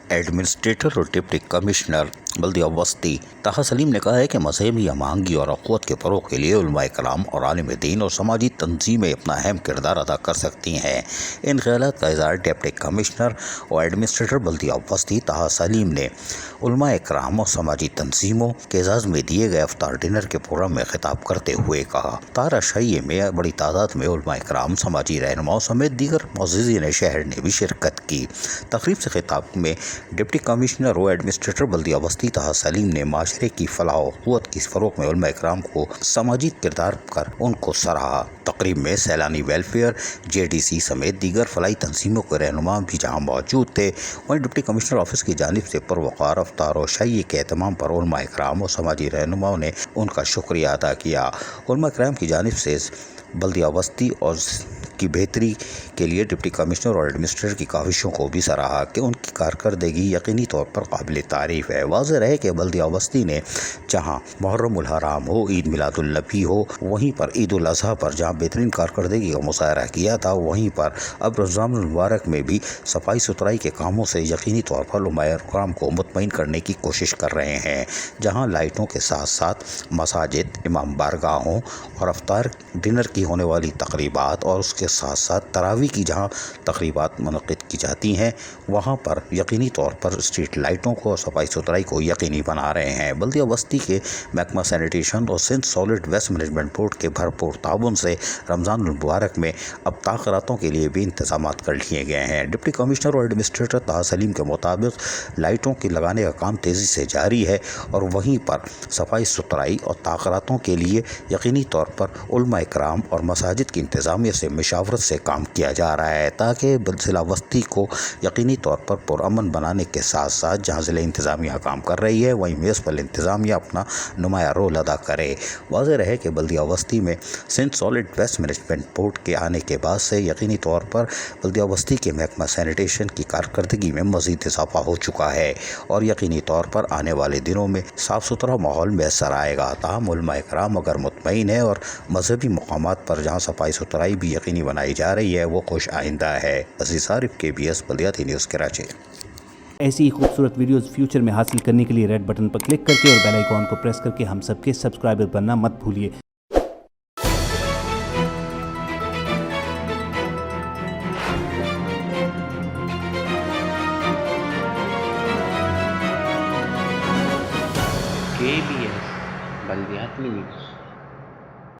Administrator اور deputy commissioner بلدیہ وسطی طه سلیم نے کہا ہے کہ مذہبی ہم-آہنگی اور اخوت کے فروغ کے لیے علماء کرام اور عالم دین اور سماجی تنظیمیں اپنا اہم کردار ادا کر سکتی ہیں۔ ان خیالات کا اظہار ڈپٹی کمشنر اور ایڈمنسٹریٹر بلدیہ وسطی طه سلیم نے علماء کرام اور سماجی تنظیموں کے اعزاز میں دیے گئے افطار ڈنر کے پروگرام میں خطاب کرتے ہوئے کہا۔ تارا شاہی میں بڑی تعداد میں علماء کرام، سماجی رہنماؤں سمیت دیگر معززین شہر نے بھی شرکت کی۔ تقریب سے خطاب میں ڈپٹی کمشنر و ایڈمنسٹریٹر بلدیہ وسطی طه سلیم نے معاشرے کی فلاح و قوت کی فروغ میں علماء کرام کو سماجی کردار کر ان کو سراہا۔ تقریب میں سیلانی ویلفیئر، JDC سمیت دیگر فلاحی تنظیموں کے رہنما بھی جہاں موجود تھے، وہیں ڈپٹی کمشنر آفس کی جانب سے پروقار افطار و شاہی کے اہتمام پر علماء کرام اور سماجی رہنماؤں نے ان کا شکریہ ادا کیا۔ علماء کرام کی جانب سے بلدیہ وسطی اور کی بہتری کے لیے ڈپٹی کمشنر اور ایڈمنسٹریٹر کی کاوشوں کو بھی سراہا کہ ان کی کارکردگی یقینی طور پر قابل تعریف ہے۔ واضح رہے کہ بلدیہ وسطی نے جہاں محرم الحرام ہو، عید میلاد النبی ہو، وہیں پر عید الاضحیٰ پر جہاں بہترین کارکردگی کا مظاہرہ کیا تھا، وہیں پر اب رمضان المبارک میں بھی صفائی ستھرائی کے کاموں سے یقینی طور پر علماء کرام کو مطمئن کرنے کی کوشش کر رہے ہیں۔ جہاں لائٹوں کے ساتھ ساتھ مساجد، امام بارگاہوں اور افطار ڈنر کی ہونے والی تقریبات اور اس کے ساتھ ساتھ تراویح کی جہاں تقریبات منعقد کی جاتی ہیں، وہاں پر یقینی طور پر اسٹریٹ لائٹوں کو اور صفائی ستھرائی کو یقینی بنا رہے ہیں۔ بلدیہ وسطی کے محکمہ سینیٹیشن اور Sindh solid waste management board کے بھرپور تعاون سے رمضان المبارک میں اب تاخیراتوں کے لیے بھی انتظامات کر لیے گئے ہیں۔ ڈپٹی کمشنر اور ایڈمنسٹریٹر طه سلیم کے مطابق لائٹوں کی لگانے کا کام تیزی سے جاری ہے اور وہیں پر صفائی ستھرائی اور تاخیراتوں کے لیے یقینی طور پر علماء کرام اور مساجد کی انتظامیہ سے مشاورت سے کام کیا جا رہا ہے تاکہ ضلع وسطی کو یقینی طور پر پرامن بنانے کے ساتھ ساتھ جہاں ضلع انتظامیہ کام کر رہی ہے، وہیں میونسپل انتظامیہ اپنا نمایاں رول ادا کرے۔ واضح رہے کہ بلدیہ وسطی میں Sindh solid waste management board کے آنے کے بعد سے یقینی طور پر بلدیہ وسطی کے محکمہ سینیٹیشن کی کارکردگی میں مزید اضافہ ہو چکا ہے اور یقینی طور پر آنے والے دنوں میں صاف ستھرا ماحول میسر آئے گا۔ تاہم علماء کرام اگر مطمئن ہے اور مذہبی مقامات پر جہاں صفائی ستھرائی بھی یقینی بنائی جا رہی ہے، وہ خوش آئندہ ہے۔ عزیز عارف، KBS بلدیاتی نیوز کراچی۔ ایسی ہی خوبصورت ویڈیوز فیوچر میں حاصل کرنے کے لیے ریڈ بٹن پر کلک کر کے اور بیل آئیکن کو پریس کر کے ہم سب کے سبسکرائبر بننا مت بھولیے۔ KBS بلدیاتی نیوز۔